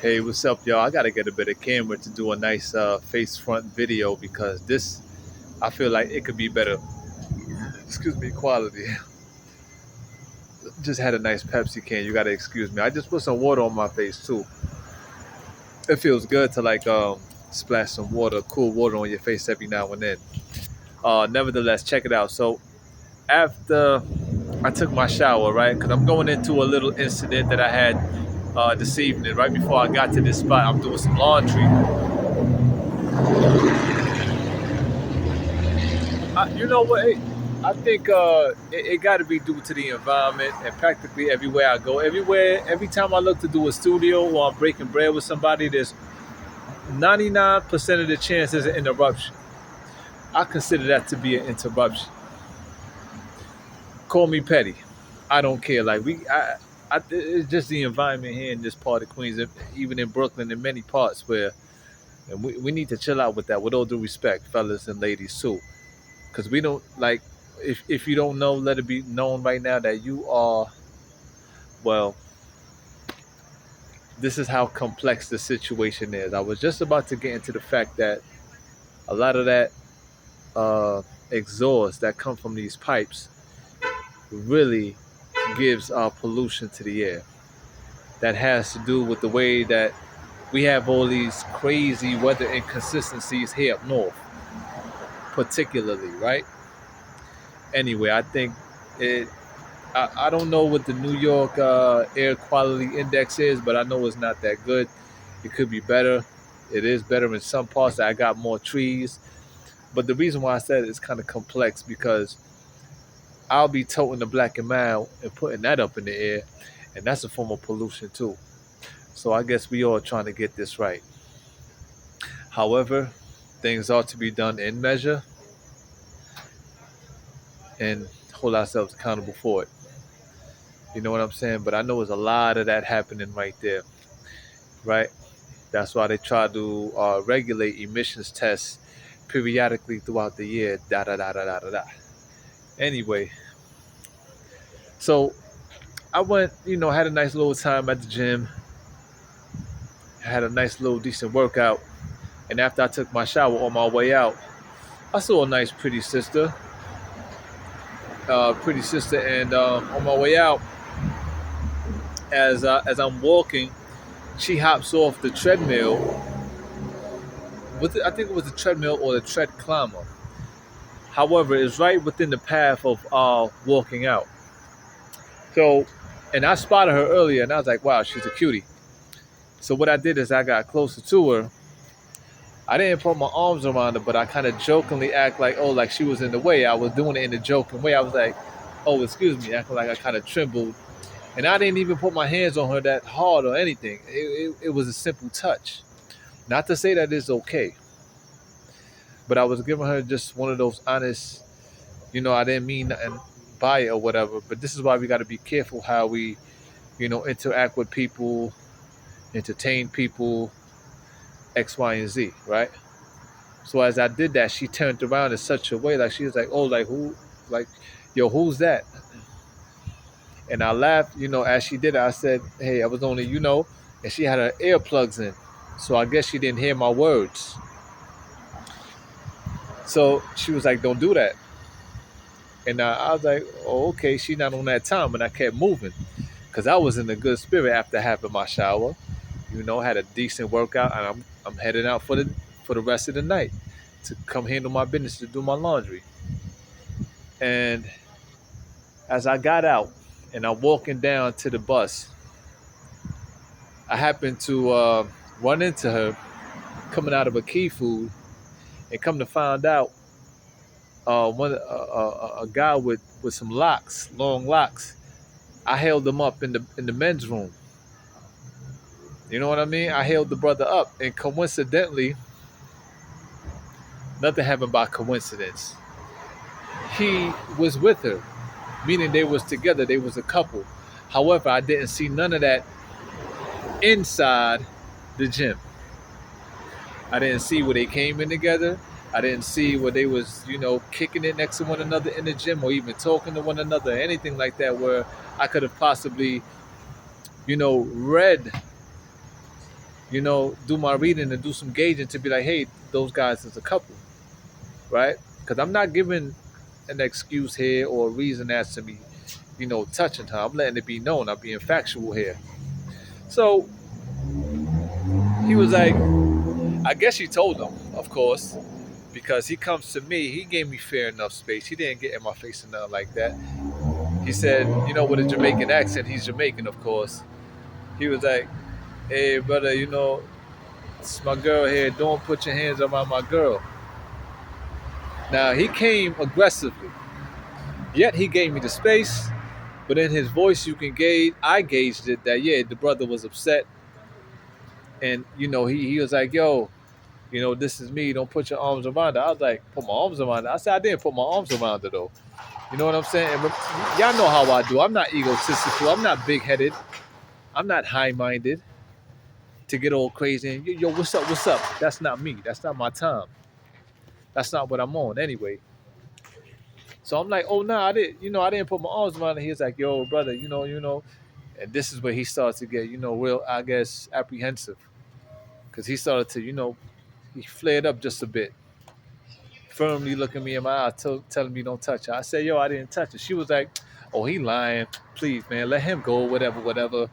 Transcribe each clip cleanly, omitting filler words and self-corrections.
Hey, what's up, y'all? I gotta get a better camera to do a nice face front video because this, I feel like it could be better. Excuse me, quality. Just had a nice Pepsi can. You gotta excuse me. I just put some water on my face too. It feels good to splash some water, cool water on your face every now and then. Nevertheless, check it out. So after I took my shower, right? Because I'm going into a little incident that I had this evening. Right before I got to this spot, I'm doing some laundry. You know what? I think it got to be due to the environment and practically everywhere I go. Every time I look to do a studio or I'm breaking bread with somebody, there's 99% of the chance there's an interruption. I consider that to be an interruption. Call me petty. I don't care. It's just the environment here in this part of Queens, even in Brooklyn, in many parts where, and we need to chill out with that. With all due respect, fellas and ladies too, because we don't like. If you don't know, let it be known right now that you are. Well, this is how complex the situation is. I was just about to get into the fact that a lot of that exhaust that come from these pipes really gives pollution to the air. That has to do with the way that we have all these crazy weather inconsistencies here up north, particularly, right? Anyway, I think it. I don't know what the New York air quality index is, but I know it's not that good. It could be better. It is better in some parts. I got more trees. But the reason why I said it's kind of complex because I'll be toting the black and mild and putting that up in the air, and that's a form of pollution too. So I guess we all trying to get this right. However, things ought to be done in measure and hold ourselves accountable for it. You know what I'm saying? But I know there's a lot of that happening right there, right? That's why they try to regulate emissions tests periodically throughout the year. Da da da da da da da. Anyway, so I went, had a nice little time at the gym. Had a nice little decent workout. And after I took my shower on my way out, I saw a nice pretty sister, and on my way out, as I'm walking, she hops off the treadmill. I think it was the treadmill or the tread climber. However, it's right within the path of walking out. So, and I spotted her earlier, and I was like, "Wow, she's a cutie." So what I did is I got closer to her. I didn't put my arms around her, but I kind of jokingly act like, "Oh, like she was in the way." I was doing it in a joking way. I was like, "Oh, excuse me," acting like I kind of trembled, and I didn't even put my hands on her that hard or anything. It was a simple touch. Not to say that it's okay, but I was giving her just one of those honest, I didn't mean nothing by it or whatever. But this is why we got to be careful how we, interact with people, entertain people, X, Y, and Z, right? So as I did that, she turned around in such a way, like she was like, "Oh, like who, like, yo, who's that?" And I laughed, as she did it. I said, "Hey, I was only, and she had her earplugs in, so I guess she didn't hear my words." So she was like, "Don't do that." And I was like, "Oh, okay." She not on that time, and I kept moving because I was in a good spirit after having my shower. Had a decent workout, and I'm heading out for the rest of the night to come handle my business to do my laundry. And as I got out and I'm walking down to the bus, I happened to run into her coming out of a Key Food, and come to find out, a guy with some locks, long locks. I held him up in the men's room. You know what I mean? I held the brother up, and coincidentally, nothing happened by coincidence. He was with her, meaning they was together. They was a couple. However, I didn't see none of that inside the gym. I didn't see where they came in together. I didn't see where they was, kicking it next to one another in the gym or even talking to one another, anything like that, where I could have possibly, read do my reading and do some gauging to be like, hey, those guys is a couple, right? Because I'm not giving an excuse here or a reason as to me, touching her. I'm letting it be known. I'm being factual here. So he was like, I guess she told him, of course, because he comes to me. He gave me fair enough space. He didn't get in my face or nothing like that. He said, with a Jamaican accent, he's Jamaican, of course. He was like, hey, brother, it's my girl here. Don't put your hands around my girl. Now, he came aggressively, yet he gave me the space. But in his voice, I gauged it that, yeah, the brother was upset. And, he was like, yo, this is me. Don't put your arms around her. I was like, put my arms around her. I said, I didn't put my arms around her, though. You know what I'm saying? And y'all know how I do. I'm not egotistical. I'm not big-headed. I'm not high-minded to get all crazy. And, yo, what's up? What's up? That's not me. That's not my time. That's not what I'm on anyway. So I'm like, oh, nah, I didn't put my arms around her. He was like, yo, brother, And this is where he started to get, real, I guess, apprehensive. Because he started to, he flared up just a bit. Firmly looking me in my eye, telling me don't touch her. I said, yo, I didn't touch her. She was like, oh, he lying. Please, man, let him go, whatever.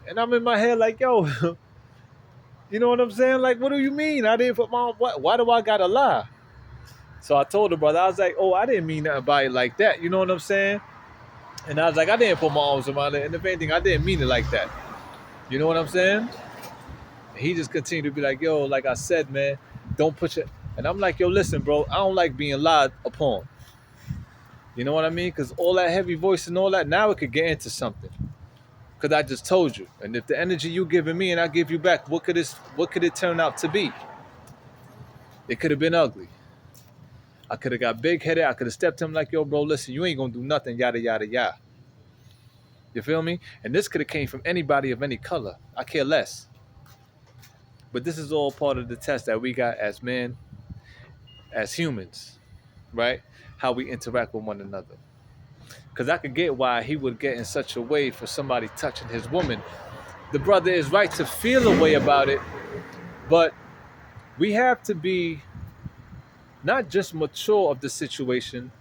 And I'm in my head like, yo, you know what I'm saying? Like, what do you mean? I didn't put my, why do I gotta lie? So I told the brother, I was like, oh, I didn't mean nothing by it like that. You know what I'm saying? And I was like, I didn't put my arms around it. And if anything, I didn't mean it like that. You know what I'm saying? He just continued to be like, yo, like I said, man, don't put your... And I'm like, yo, listen, bro, I don't like being lied upon. You know what I mean? Because all that heavy voice and all that, now it could get into something. Because I just told you. And if the energy you giving me and I give you back, what could it turn out to be? It could have been ugly. I could have got big-headed. I could have stepped to him like, yo, bro, listen, you ain't going to do nothing, yada, yada, yada. You feel me? And this could have came from anybody of any color. I care less. But this is all part of the test that we got as men, as humans, right? How we interact with one another. Because I could get why he would get in such a way for somebody touching his woman. The brother is right to feel a way about it, but we have to be not just mature of the situation,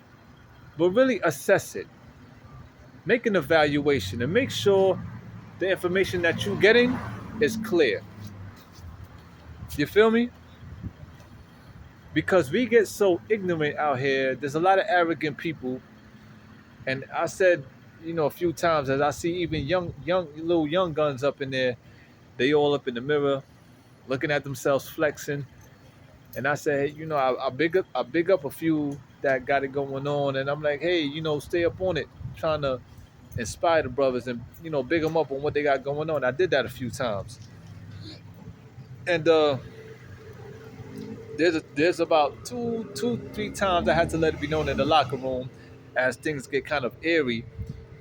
but really assess it. Make an evaluation and make sure the information that you're getting is clear. You feel me? Because we get so ignorant out here. There's a lot of arrogant people. And I said, a few times, as I see even little young guns up in there, they all up in the mirror, looking at themselves flexing. And I said, hey, I big up a few that got it going on. And I'm like, hey, stay up on it, trying to inspire the brothers and, big them up on what they got going on. I did that a few times. And there's about two, 3 times I had to let it be known in the locker room as things get kind of eerie.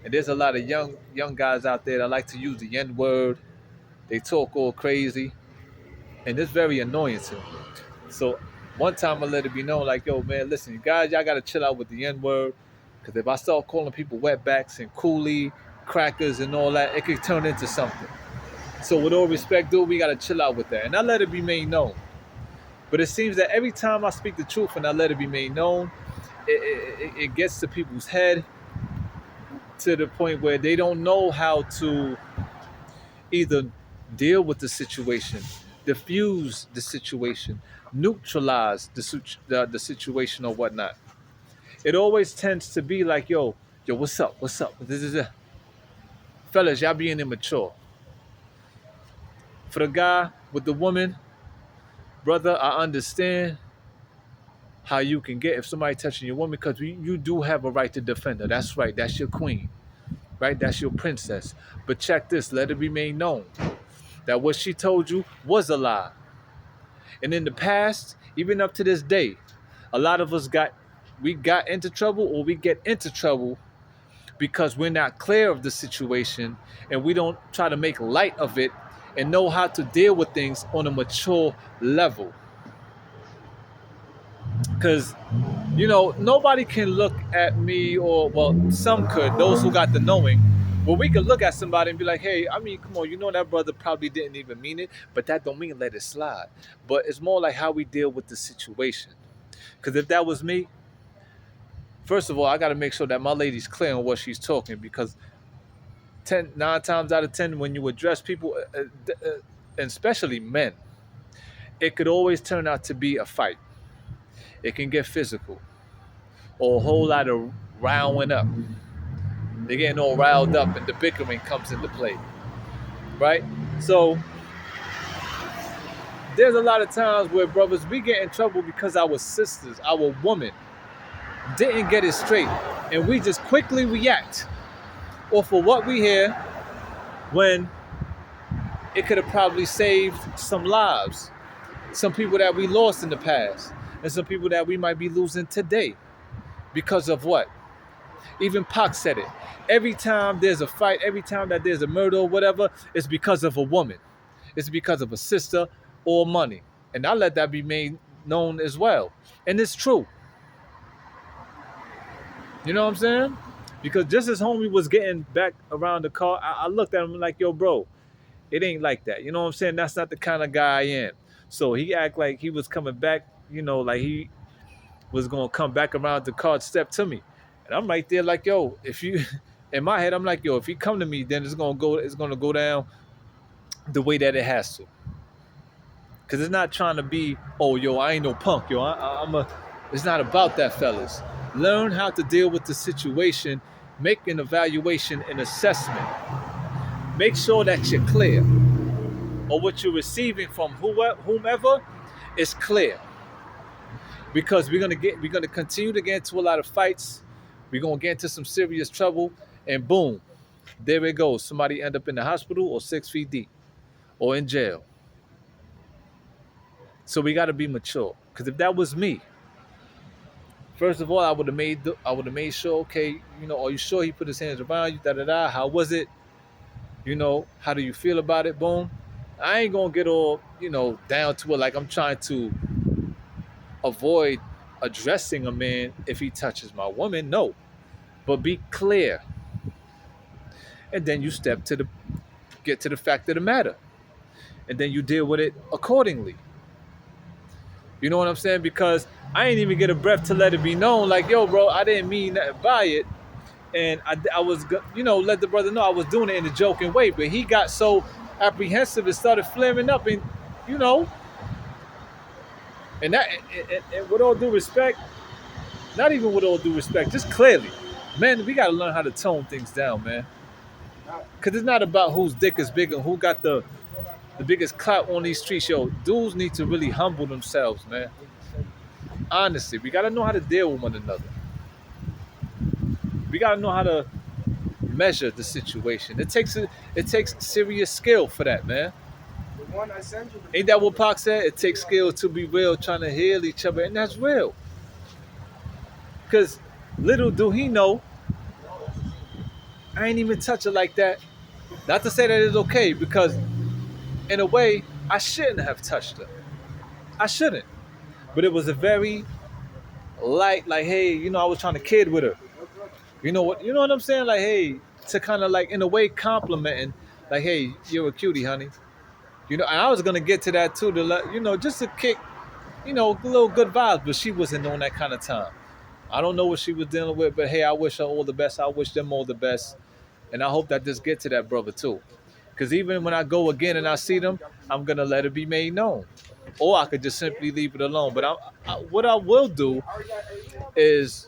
And there's a lot of young guys out there that like to use the N-word. They talk all crazy. And it's very annoying to me. So one time I let it be known, like, yo, man, listen, you guys, y'all got to chill out with the N-word. Because if I start calling people wetbacks and coolie, crackers and all that, it could turn into something. So with all respect, dude, we got to chill out with that. And I let it be made known. But it seems that every time I speak the truth and I let it be made known, it gets to people's head to the point where they don't know how to either deal with the situation, diffuse the situation, neutralize the situation or whatnot. It always tends to be like, yo, what's up? This is fellas, y'all being immature. For the guy with the woman, brother, I understand how you can get if somebody touching your woman, because you do have a right to defend her. That's right. That's your queen, right? That's your princess. But check this. Let it be made known that what she told you was a lie. And in the past, even up to this day, a lot of us got into trouble, or we get into trouble because we're not clear of the situation and we don't try to make light of it and know how to deal with things on a mature level. Because, nobody can look at me, or, well, some could, those who got the knowing, Well, we could look at somebody and be like, hey, I mean, come on, you know that brother probably didn't even mean it, but that don't mean let it slide. But it's more like how we deal with the situation. Because if that was me, first of all, I got to make sure that my lady's clear on what she's talking because 9 times out of 10, when you address people, and especially men, it could always turn out to be a fight. It can get physical or a whole lot of riling up. They're getting all riled up and the bickering comes into play, right? So there's a lot of times where brothers, we get in trouble because our sisters, our woman, didn't get it straight. And we just quickly react or for what we hear when it could have probably saved some lives. Some people that we lost in the past and some people that we might be losing today because of what? Even Pac said it. Every time there's a fight, every time that there's a murder or whatever, it's because of a woman. It's because of a sister or money. And I let that be made known as well. And it's true. You know what I'm saying? Because just as homie was getting back around the car, I looked at him like, yo, bro, it ain't like that. You know what I'm saying? That's not the kind of guy I am. So he act like he was coming back, you know, like he was going to come back around the car, step to me. And I'm right there like, yo, if you, in my head, I'm like, yo, if he come to me, then it's going to go down the way that it has to. Because it's not trying to be, oh, yo, I ain't no punk, yo. It's not about that, fellas. Learn how to deal with the situation, make an evaluation and assessment. Make sure that you're clear. Or what you're receiving from whomever is clear. Because we're gonna continue to get into a lot of fights. We're gonna get into some serious trouble, and boom, there it goes. Somebody end up in the hospital or 6 feet deep, or in jail. So we got to be mature. Because if that was me, first of all, I would have made sure. Okay, you know, are you sure he put his hands around you? Da da da. How was it? You know, how do you feel about it? Boom. I ain't gonna get all, you know, down to it like I'm trying to avoid addressing a man if he touches my woman. No, but be clear, and then you get to the fact of the matter, and then you deal with it accordingly. You know what I'm saying? Because I ain't even get a breath to let it be known, like, yo, bro, I didn't mean nothing by it, and I was, you know, let the brother know I was doing it in a joking way, but he got so apprehensive and started flaring up, and you know, and that, and with all due respect, not even with all due respect, just clearly, man, we got to learn how to tone things down, man. Because it's not about whose dick is bigger, who got the biggest clout on these streets. Yo, dudes need to really humble themselves, man. Honestly, we got to know how to deal with one another. We got to know how to measure the situation. It takes serious skill for that, man. Ain't that what Pac said? It takes skill to be real, trying to heal each other, and that's real. Because little do he know, I ain't even touch it like that. Not to say that it's okay, because in a way, I shouldn't have touched her. I shouldn't. But it was a very light, like, hey, you know, I was trying to kid with her. You know what I'm saying? Like, hey, to kind of like, in a way, complimenting, like, hey, you're a cutie, honey. You know, and I was gonna get to that too, to let, you know, just to kick, you know, a little good vibes, but she wasn't on that kind of time. I don't know what she was dealing with, but hey, I wish her all the best. I wish them all the best. And I hope that this get to that brother too. Because even when I go again and I see them, I'm going to let it be made known. Or I could just simply leave it alone. But what I will do is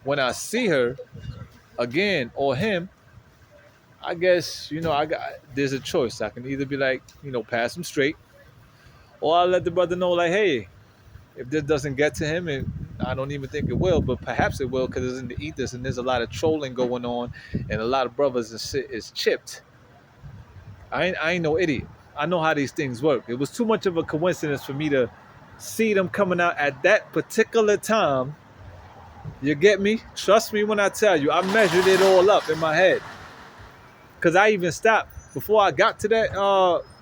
when I see her again or him, I guess, you know, there's a choice. I can either be like, you know, pass him straight, or I'll let the brother know, like, hey, if this doesn't get to him, and I don't even think it will, but perhaps it will, because it's in the ethers and there's a lot of trolling going on, and a lot of brothers is chipped. I ain't no idiot. I know how these things work. It was too much of a coincidence for me to see them coming out at that particular time. You get me? Trust me when I tell you, I measured it all up in my head. Because I even stopped. Before I got to that,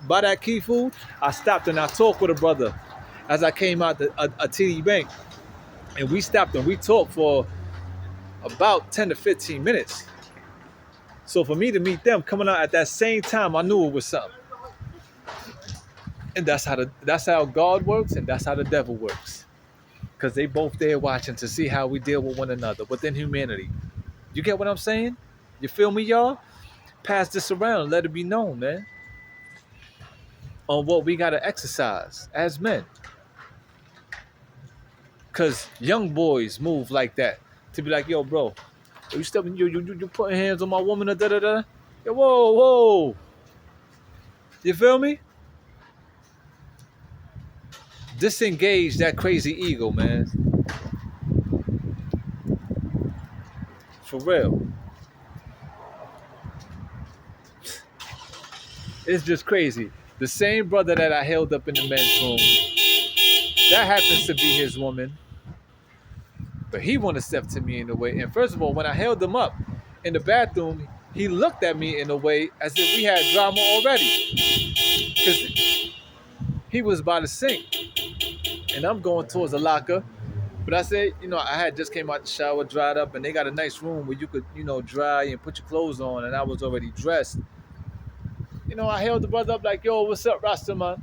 by that key food, I stopped and I talked with a brother as I came out a TD Bank. And we stopped and we talked for about 10 to 15 minutes. So for me to meet them coming out at that same time, I knew it was something. And that's how God works, and that's how the devil works. Because they both there watching to see how we deal with one another within humanity. You get what I'm saying? You feel me, y'all? Pass this around, let it be known, man, on what we gotta exercise as men. Cause young boys move like that. To be like, yo, bro, you stepping, you putting hands on my woman, or da da da. Yo, whoa, whoa. You feel me? Disengage that crazy ego, man. For real. It's just crazy. The same brother that I held up in the men's room, that happens to be his woman. But he wanted to step to me in a way. And first of all, when I held him up in the bathroom, he looked at me in a way as if we had drama already. Because he was by the sink. And I'm going towards the locker. But I said, I had just came out the shower, dried up, and they got a nice room where you could, dry and put your clothes on. And I was already dressed. I held the brother up like, yo, what's up, Rasta, man?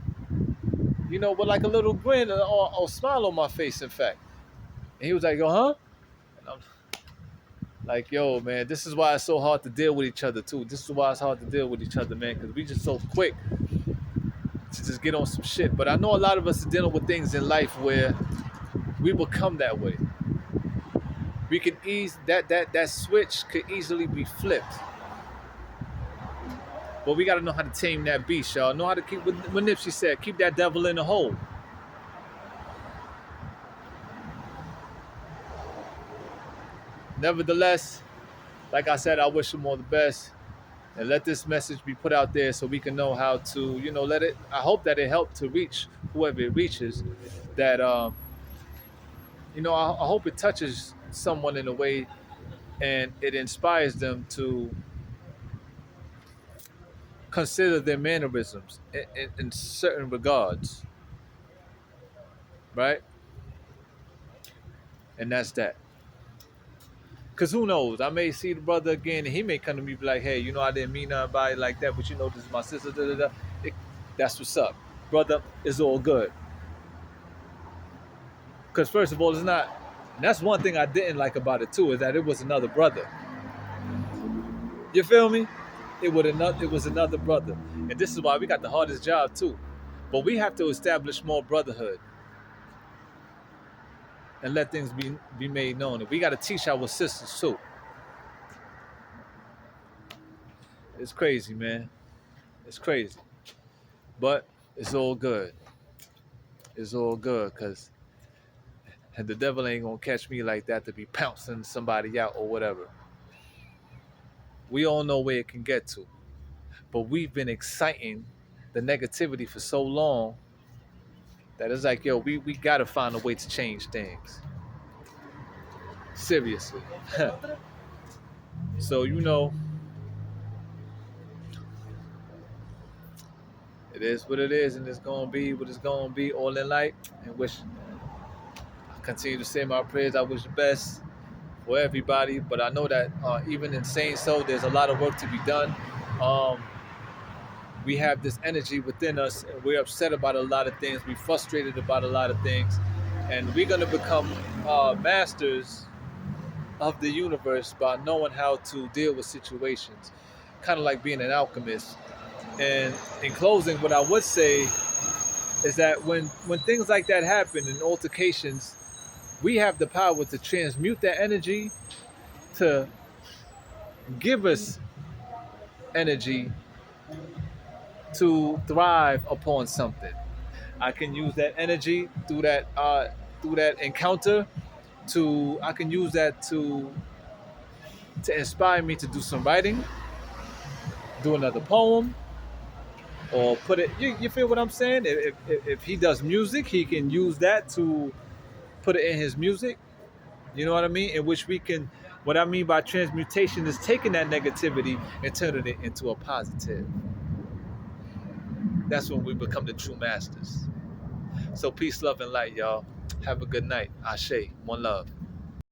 With like a little grin or smile on my face, in fact. And he was like, yo, huh? And I'm like, yo, man, this is why it's so hard to deal with each other, too. This is why it's hard to deal with each other, man, because we just so quick to just get on some shit. But I know a lot of us are dealing with things in life where we become that way. We can that switch could easily be flipped. But we got to know how to tame that beast, y'all. Know how to keep, what Nipsey said, keep that devil in the hole. Nevertheless, like I said, I wish them all the best. And let this message be put out there so we can know how to, let it. I hope that it helped to reach whoever it reaches. That, I hope it touches someone in a way and it inspires them to consider their mannerisms in certain regards. Right? And that's that. Because who knows? I may see the brother again and he may come to me and be like, hey, I didn't mean nothing by it like that, but this is my sister. Da, da, da. That's what's up. Brother, it's all good. Because first of all, it's not, and that's one thing I didn't like about it too, is that it was another brother. You feel me? It was another brother. And this is why we got the hardest job too. But we have to establish more brotherhood. And let things be made known. And we got to teach our sisters too. It's crazy, man. It's crazy. But it's all good. It's all good, because the devil ain't going to catch me like that to be pouncing somebody out or whatever. We all know where it can get to. But we've been exciting the negativity for so long that it's like, yo, we got to find a way to change things. Seriously. So, it is what it is, and it's going to be what it's going to be, all in light. And I continue to say my prayers. I wish the best for everybody. But I know that even in saying so, there's a lot of work to be done. We have this energy within us, and we're upset about a lot of things. We're frustrated about a lot of things. And we're going to become masters of the universe by knowing how to deal with situations. Kind of like being an alchemist. And in closing, what I would say is that when things like that happen in altercations, we have the power to transmute that energy to give us energy to thrive upon something. I can use that energy through that encounter I can use that to inspire me to do some writing, do another poem, or put it. You feel what I'm saying? If he does music, he can use that to put it in his music. You know what I mean? In which we can. What I mean by transmutation is taking that negativity and turning it into a positive. That's when we become the true masters. So peace, love, and light, y'all. Have a good night. Ashe. One love.